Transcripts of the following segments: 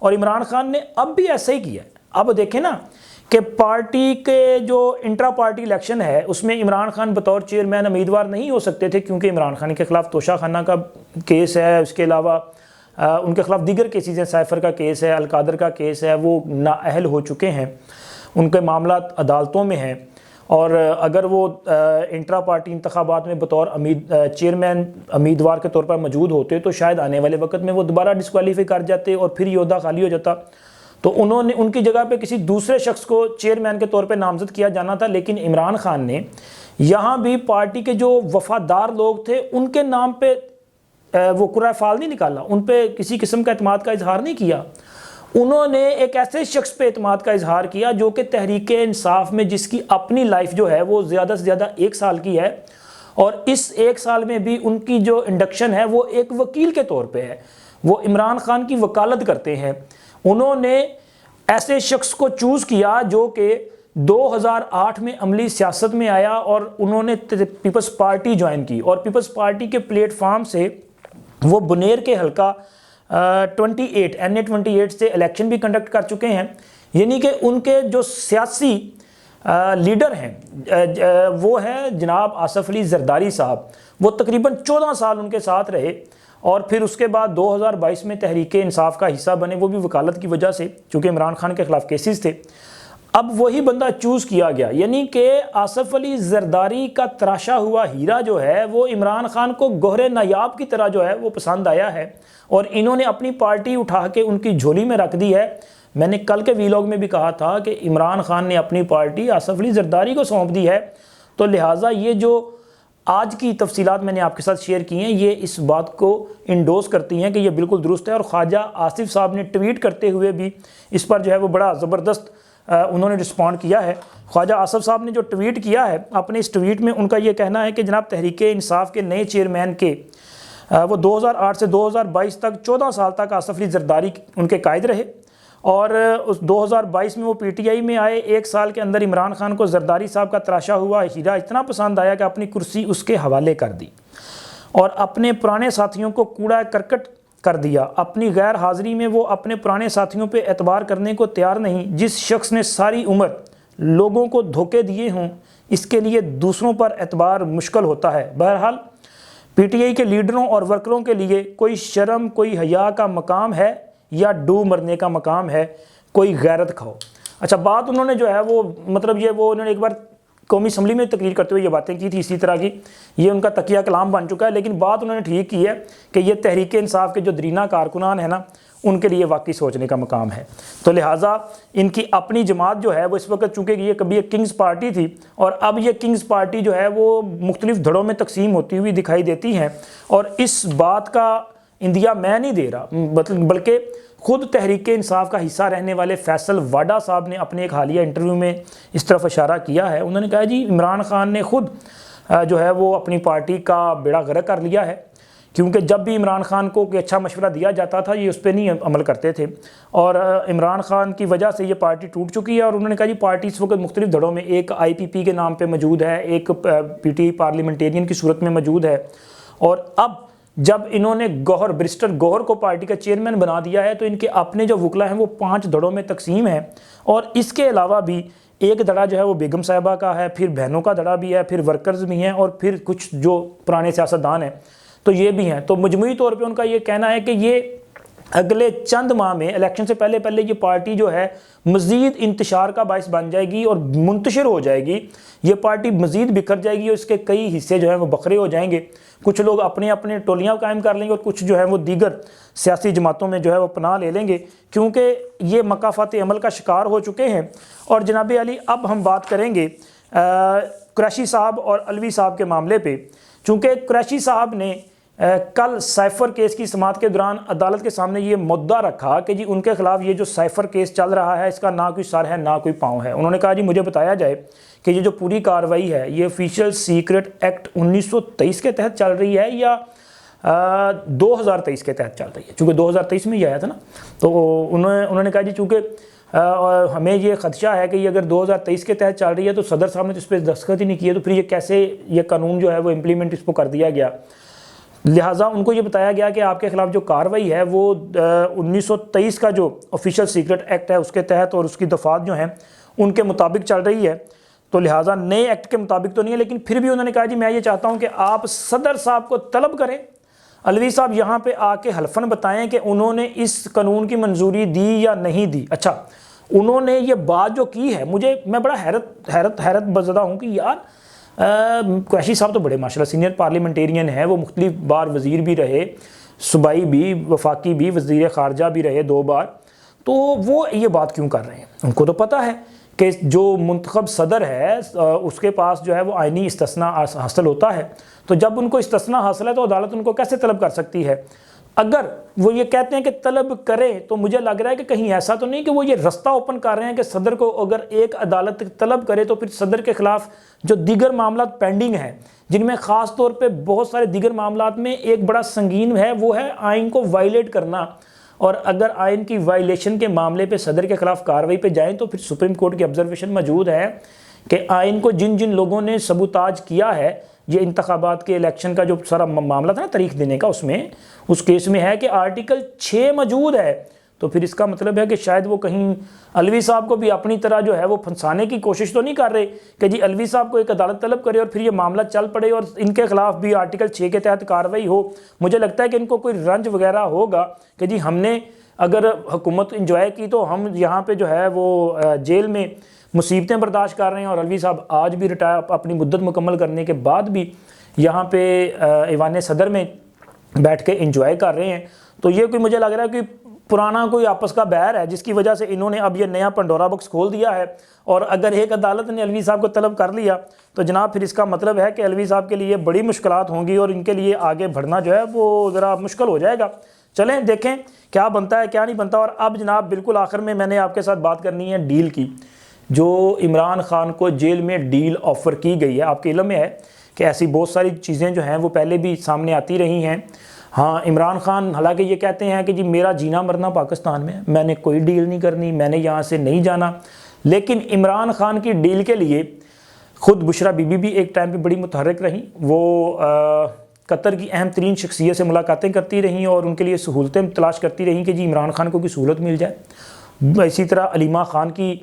اور عمران خان نے اب بھی ایسا ہی کیا ہے۔ اب دیکھیں نا کہ پارٹی کے جو انٹرا پارٹی الیکشن ہے اس میں عمران خان بطور چیئرمین امیدوار نہیں ہو سکتے تھے، کیونکہ عمران خان کے خلاف توشہ خانہ کا کیس ہے، اس کے علاوہ ان کے خلاف دیگر کیسز ہیں، سائفر کا کیس ہے، القادر کا کیس ہے، وہ نااہل ہو چکے ہیں، ان کے معاملات عدالتوں میں ہیں، اور اگر وہ انٹرا پارٹی انتخابات میں بطور چیئرمین امیدوار کے طور پر موجود ہوتے تو شاید آنے والے وقت میں وہ دوبارہ ڈسکوالیفائی کر جاتے اور پھر یہ عہدہ خالی ہو جاتا، تو انہوں نے ان کی جگہ پہ کسی دوسرے شخص کو چیئرمین کے طور پہ نامزد کیا جانا تھا، لیکن عمران خان نے یہاں بھی پارٹی کے جو وفادار لوگ تھے ان کے نام پہ وہ قرعہ فعال نہیں نکالا، ان پہ کسی قسم کا اعتماد کا اظہار نہیں کیا، انہوں نے ایک ایسے شخص پہ اعتماد کا اظہار کیا جو کہ تحریک انصاف میں جس کی اپنی لائف جو ہے وہ زیادہ سے زیادہ 1 سال کی ہے، اور اس 1 سال میں بھی ان کی جو انڈکشن ہے وہ ایک وکیل کے طور پہ ہے، وہ عمران خان کی وکالت کرتے ہیں۔ انہوں نے ایسے شخص کو چوز کیا جو کہ 2008 میں عملی سیاست میں آیا، اور انہوں نے پیپلز پارٹی جوائن کی، اور پیپلز پارٹی کے پلیٹ فارم سے وہ بنیر کے حلقہ 28 NA-28 سے الیکشن بھی کنڈکٹ کر چکے ہیں، یعنی کہ ان کے جو سیاسی لیڈر ہیں وہ ہیں جناب آصف علی زرداری صاحب، وہ تقریباً 14 سال ان کے ساتھ رہے، اور پھر اس کے بعد 2022 میں تحریک انصاف کا حصہ بنے، وہ بھی وکالت کی وجہ سے، چونکہ عمران خان کے خلاف کیسز تھے۔ اب وہی بندہ چوز کیا گیا، یعنی کہ آصف علی زرداری کا تراشا ہوا ہیرا جو ہے وہ عمران خان کو گوہر نایاب کی طرح جو ہے وہ پسند آیا ہے، اور انہوں نے اپنی پارٹی اٹھا کے ان کی جھولی میں رکھ دی ہے۔ میں نے کل کے ویلاگ میں بھی کہا تھا کہ عمران خان نے اپنی پارٹی آصف علی زرداری کو سونپ دی ہے، تو لہٰذا یہ جو آج کی تفصیلات میں نے آپ کے ساتھ شیئر کی ہیں یہ اس بات کو انڈوز کرتی ہیں کہ یہ بالکل درست ہے، اور خواجہ آصف صاحب نے ٹویٹ کرتے ہوئے بھی اس پر جو ہے وہ بڑا زبردست انہوں نے رسپونڈ کیا ہے۔ خواجہ آصف صاحب نے جو ٹویٹ کیا ہے اپنے اس ٹویٹ میں ان کا یہ کہنا ہے کہ جناب تحریک انصاف کے نئے چیئرمین کے وہ 2008 سے 2022 تک 14 سال تک آصف علی زرداری ان کے قائد رہے، اور اس 2022 میں وہ PTI میں آئے۔ 1 سال کے اندر عمران خان کو زرداری صاحب کا تراشا ہوا ہیرا اتنا پسند آیا کہ اپنی کرسی اس کے حوالے کر دی، اور اپنے پرانے ساتھیوں کو کوڑا کرکٹ کر دیا۔ اپنی غیر حاضری میں وہ اپنے پرانے ساتھیوں پہ اعتبار کرنے کو تیار نہیں۔ جس شخص نے ساری عمر لوگوں کو دھوکے دیے ہوں اس کے لیے دوسروں پر اعتبار مشکل ہوتا ہے۔ بہرحال PTI کے لیڈروں اور ورکروں کے لیے کوئی شرم کوئی حیا کا مقام ہے یا ڈوب مرنے کا مقام ہے، کوئی غیرت کھاؤ۔ اچھا، بات انہوں نے جو ہے وہ مطلب یہ وہ انہوں نے ایک بار قومی اسمبلی میں تقریر کرتے ہوئے یہ باتیں کی تھی اسی طرح کی، یہ ان کا تکیہ کلام بن چکا ہے، لیکن بات انہوں نے ٹھیک کی ہے کہ یہ تحریک انصاف کے جو درینہ کارکنان ہیں نا ان کے لیے واقعی سوچنے کا مقام ہے۔ تو لہٰذا ان کی اپنی جماعت جو ہے وہ اس وقت چونکہ یہ کبھی ایک کنگز پارٹی تھی اور اب یہ کنگز پارٹی جو ہے وہ مختلف دھڑوں میں تقسیم ہوتی ہوئی دکھائی دیتی ہیں، اور اس بات کا اندیا میں نہیں دے رہا بلکہ خود تحریک انصاف کا حصہ رہنے والے فیصل واڈا صاحب نے اپنے ایک حالیہ انٹرویو میں اس طرف اشارہ کیا ہے۔ انہوں نے کہا جی عمران خان نے خود جو ہے وہ اپنی پارٹی کا بیڑا غرق کر لیا ہے، کیونکہ جب بھی عمران خان کو کوئی اچھا مشورہ دیا جاتا تھا یہ اس پہ نہیں عمل کرتے تھے، اور عمران خان کی وجہ سے یہ پارٹی ٹوٹ چکی ہے۔ اور انہوں نے کہا جی پارٹی اس وقت مختلف دھڑوں میں ایک IPP کے نام پہ موجود ہے، ایک PTI پارلیمنٹیرین کی صورت میں موجود ہے، اور اب جب انہوں نے برسٹر گوہر کو پارٹی کا چیئرمین بنا دیا ہے تو ان کے اپنے جو وکلا ہیں وہ 5 دھڑوں میں تقسیم ہیں، اور اس کے علاوہ بھی ایک دھڑا جو ہے وہ بیگم صاحبہ کا ہے، پھر بہنوں کا دھڑا بھی ہے، پھر ورکرز بھی ہیں، اور پھر کچھ جو پرانے سیاستدان ہیں تو یہ بھی ہیں۔ تو مجموعی طور پہ ان کا یہ کہنا ہے کہ یہ اگلے چند ماہ میں الیکشن سے پہلے یہ پارٹی جو ہے مزید انتشار کا باعث بن جائے گی اور منتشر ہو جائے گی، یہ پارٹی مزید بکھر جائے گی اور اس کے کئی حصے جو ہیں وہ بکھرے ہو جائیں گے، کچھ لوگ اپنے اپنے ٹولیاں قائم کر لیں گے اور کچھ جو ہیں وہ دیگر سیاسی جماعتوں میں جو ہے وہ پناہ لے لیں گے، کیونکہ یہ مکافات عمل کا شکار ہو چکے ہیں۔ اور جناب علی اب ہم بات کریں گے قریشی صاحب اور علوی صاحب کے معاملے پہ، چونکہ قریشی صاحب نے کل سائفر کیس کی سماعت کے دوران عدالت کے سامنے یہ مدعا رکھا کہ جی ان کے خلاف یہ جو سائفر کیس چل رہا ہے اس کا نہ کوئی سر ہے نہ کوئی پاؤں ہے۔ انہوں نے کہا جی مجھے بتایا جائے کہ یہ جو پوری کارروائی ہے یہ آفیشیل سیکرٹ ایکٹ 1923 کے تحت چل رہی ہے یا 2023 کے تحت چل رہی ہے، چونکہ 2023 میں یہ آیا تھا نا، تو انہوں نے کہا جی چونکہ ہمیں یہ خدشہ ہے کہ یہ اگر 2023 کے تحت چل رہی ہے تو صدر صاحب نے تو اس پہ دستخط ہی نہیں کیے، تو پھر یہ کیسے یہ قانون جو ہے وہ امپلیمنٹ اس کو کر دیا گیا۔ لہٰذا ان کو یہ بتایا گیا کہ آپ کے خلاف جو کارروائی ہے وہ 1923 کا جو آفیشیل سیکرٹ ایکٹ ہے اس کے تحت اور اس کی دفعات جو ہیں ان کے مطابق چل رہی ہے، تو لہٰذا نئے ایکٹ کے مطابق تو نہیں ہے، لیکن پھر بھی انہوں نے کہا جی میں یہ چاہتا ہوں کہ آپ صدر صاحب کو طلب کریں، علوی صاحب یہاں پہ آ کے حلفاً بتائیں کہ انہوں نے اس قانون کی منظوری دی یا نہیں دی۔ اچھا، انہوں نے یہ بات جو کی ہے، میں بڑا حیرت بزدہ ہوں کہ یار قریشی صاحب تو بڑے ماشاءاللہ سینئر پارلیمنٹیرین ہیں، وہ مختلف بار وزیر بھی رہے، صوبائی بھی، وفاقی بھی، وزیر خارجہ بھی رہے 2 بار، تو وہ یہ بات کیوں کر رہے ہیں؟ ان کو تو پتہ ہے کہ جو منتخب صدر ہے اس کے پاس جو ہے وہ آئینی استثناء حاصل ہوتا ہے، تو جب ان کو استثناء حاصل ہے تو عدالت ان کو کیسے طلب کر سکتی ہے؟ اگر وہ یہ کہتے ہیں کہ طلب کریں تو مجھے لگ رہا ہے کہ کہیں ایسا تو نہیں کہ وہ یہ رستہ اوپن کر رہے ہیں کہ صدر کو اگر ایک عدالت طلب کرے تو پھر صدر کے خلاف جو دیگر معاملات پینڈنگ ہیں، جن میں خاص طور پہ بہت سارے دیگر معاملات میں ایک بڑا سنگین ہے، وہ ہے آئین کو وائلیٹ کرنا، اور اگر آئین کی وائلیشن کے معاملے پہ صدر کے خلاف کارروائی پہ جائیں تو پھر سپریم کورٹ کی آبزرویشن موجود ہے کہ آئین کو جن لوگوں نے سبوتاج کیا ہے، یہ انتخابات کے الیکشن کا جو سارا معاملہ تھا نا تاریخ دینے کا، اس کیس میں ہے کہ آرٹیکل 6 موجود ہے، تو پھر اس کا مطلب ہے کہ شاید وہ کہیں علوی صاحب کو بھی اپنی طرح جو ہے وہ پھنسانے کی کوشش تو نہیں کر رہے کہ جی علوی صاحب کو ایک عدالت طلب کرے اور پھر یہ معاملہ چل پڑے اور ان کے خلاف بھی آرٹیکل 6 کے تحت کارروائی ہو۔ مجھے لگتا ہے کہ ان کو کوئی رنج وغیرہ ہوگا کہ جی ہم نے اگر حکومت انجوائے کی تو ہم یہاں پہ جو ہے وہ جیل میں مصیبتیں برداشت کر رہے ہیں، اور علوی صاحب آج بھی ریٹائر اپنی مدت مکمل کرنے کے بعد بھی یہاں پہ ایوان صدر میں بیٹھ کے انجوائے کر رہے ہیں، تو یہ کوئی مجھے لگ رہا ہے کہ پرانا کوئی آپس کا بیر ہے جس کی وجہ سے انہوں نے اب یہ نیا پنڈورا باکس کھول دیا ہے، اور اگر ایک عدالت نے علوی صاحب کو طلب کر لیا تو جناب پھر اس کا مطلب ہے کہ علوی صاحب کے لیے بڑی مشکلات ہوں گی اور ان کے لیے آگے بڑھنا جو ہے وہ ذرا مشکل ہو جائے گا۔ چلیں دیکھیں کیا بنتا ہے کیا نہیں بنتا۔ اور اب جناب بالکل آخر میں نے آپ کے ساتھ بات کرنی ہے ڈیل کی، جو عمران خان کو جیل میں ڈیل آفر کی گئی ہے۔ آپ کے علم میں ہے کہ ایسی بہت ساری چیزیں جو ہیں وہ پہلے بھی سامنے آتی رہی ہیں۔ ہاں، عمران خان حالانکہ یہ کہتے ہیں کہ جی میرا جینا مرنا پاکستان میں نے کوئی ڈیل نہیں کرنی، میں نے یہاں سے نہیں جانا، لیکن عمران خان کی ڈیل کے لیے خود بشرا بی بی بھی ایک ٹائم پہ بڑی متحرک رہیں، وہ قطر کی اہم ترین شخصیت سے ملاقاتیں کرتی رہیں اور ان کے لیے سہولتیں تلاش کرتی رہیں کہ جی عمران خان کو کوئی سہولت مل جائے۔ اسی طرح علیمہ خان کی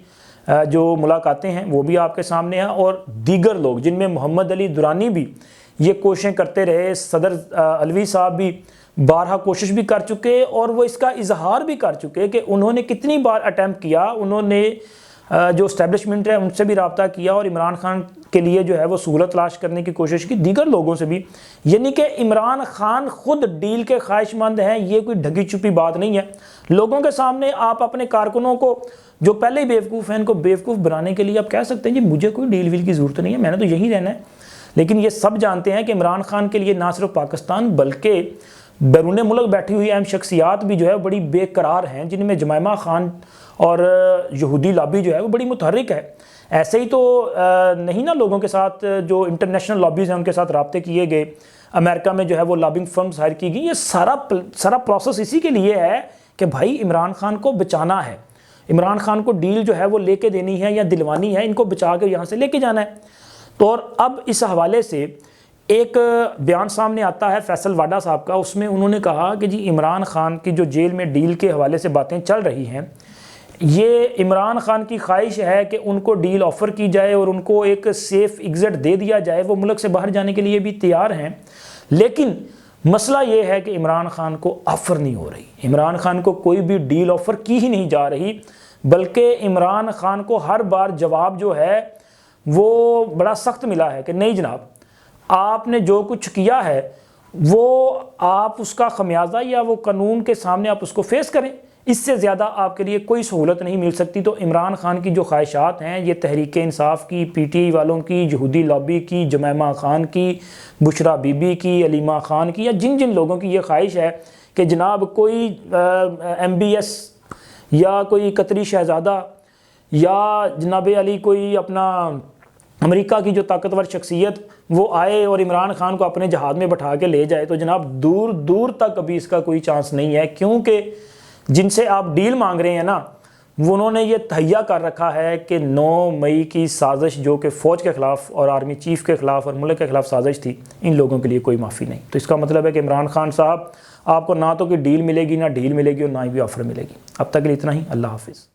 جو ملاقاتیں ہیں وہ بھی آپ کے سامنے ہیں، اور دیگر لوگ جن میں محمد علی درانی بھی یہ کوششیں کرتے رہے، صدر علوی صاحب بھی بارہا کوشش بھی کر چکے اور وہ اس کا اظہار بھی کر چکے کہ انہوں نے کتنی بار اٹیمپٹ کیا، انہوں نے جو اسٹیبلشمنٹ ہے ان سے بھی رابطہ کیا اور عمران خان کے لیے جو ہے وہ سہولت تلاش کرنے کی کوشش کی، دیگر لوگوں سے بھی، یعنی کہ عمران خان خود ڈیل کے خواہش مند ہیں، یہ کوئی ڈھگی چھپی بات نہیں ہے۔ لوگوں کے سامنے آپ اپنے کارکنوں کو جو پہلے ہی بیوقوف ہیں ان کو بیوقوف بنانے کے لیے آپ کہہ سکتے ہیں جی مجھے کوئی ڈیل ویل کی ضرورت نہیں ہے، میں نے تو یہیں رہنا ہے، لیکن یہ سب جانتے ہیں کہ عمران خان کے لیے نہ صرف پاکستان بلکہ بیرون ملک بیٹھی ہوئی اہم شخصیات بھی جو ہے بڑی بے قرار ہیں، جن میں جمائمہ خان اور یہودی لابی جو ہے وہ بڑی متحرک ہے۔ ایسے ہی تو نہیں نا لوگوں کے ساتھ جو انٹرنیشنل لابیز ہیں ان کے ساتھ رابطے کیے گئے، امریکہ میں جو ہے وہ لابنگ فرمز ہائر کی گئی، یہ سارا پروسیس اسی کے لیے ہے کہ بھائی عمران خان کو بچانا ہے، عمران خان کو ڈیل جو ہے وہ لے کے دینی ہے یا دلوانی ہے، ان کو بچا کے یہاں سے لے کے جانا ہے۔ تو اور اب اس حوالے سے ایک بیان سامنے آتا ہے فیصل واڈا صاحب کا، اس میں انہوں نے کہا کہ جی عمران خان کی جو جیل میں ڈیل کے حوالے سے باتیں چل رہی ہیں، یہ عمران خان کی خواہش ہے کہ ان کو ڈیل آفر کی جائے اور ان کو ایک سیف ایگزٹ دے دیا جائے، وہ ملک سے باہر جانے کے لیے بھی تیار ہیں، لیکن مسئلہ یہ ہے کہ عمران خان کو آفر نہیں ہو رہی، عمران خان کو کوئی بھی ڈیل آفر کی ہی نہیں جا رہی، بلکہ عمران خان کو ہر بار جواب جو ہے وہ بڑا سخت ملا ہے کہ نہیں جناب، آپ نے جو کچھ کیا ہے وہ آپ اس کا خمیازہ یا وہ قانون کے سامنے آپ اس کو فیس کریں، اس سے زیادہ آپ کے لیے کوئی سہولت نہیں مل سکتی۔ تو عمران خان کی جو خواہشات ہیں، یہ تحریک انصاف کی، پی ٹی آئی والوں کی، یہودی لابی کی، جمائمہ خان کی، بشرا بی بی کی، علیمہ خان کی، یا جن لوگوں کی یہ خواہش ہے کہ جناب کوئی ایم بی ایس یا کوئی قطری شہزادہ یا جناب علی کوئی اپنا امریکہ کی جو طاقتور شخصیت وہ آئے اور عمران خان کو اپنے جہاد میں بٹھا کے لے جائے، تو جناب دور دور تک ابھی اس کا کوئی چانس نہیں ہے، کیونکہ جن سے آپ ڈیل مانگ رہے ہیں نا انہوں نے یہ تہیا کر رکھا ہے کہ 9 مئی کی سازش جو کہ فوج کے خلاف اور آرمی چیف کے خلاف اور ملک کے خلاف سازش تھی، ان لوگوں کے لیے کوئی معافی نہیں۔ تو اس کا مطلب ہے کہ عمران خان صاحب آپ کو نہ تو کوئی ڈیل ملے گی، نہ ڈیل ملے گی، اور نہ ہی بھی آفر ملے گی۔ اب تک کے لیے اتنا ہی، اللہ حافظ۔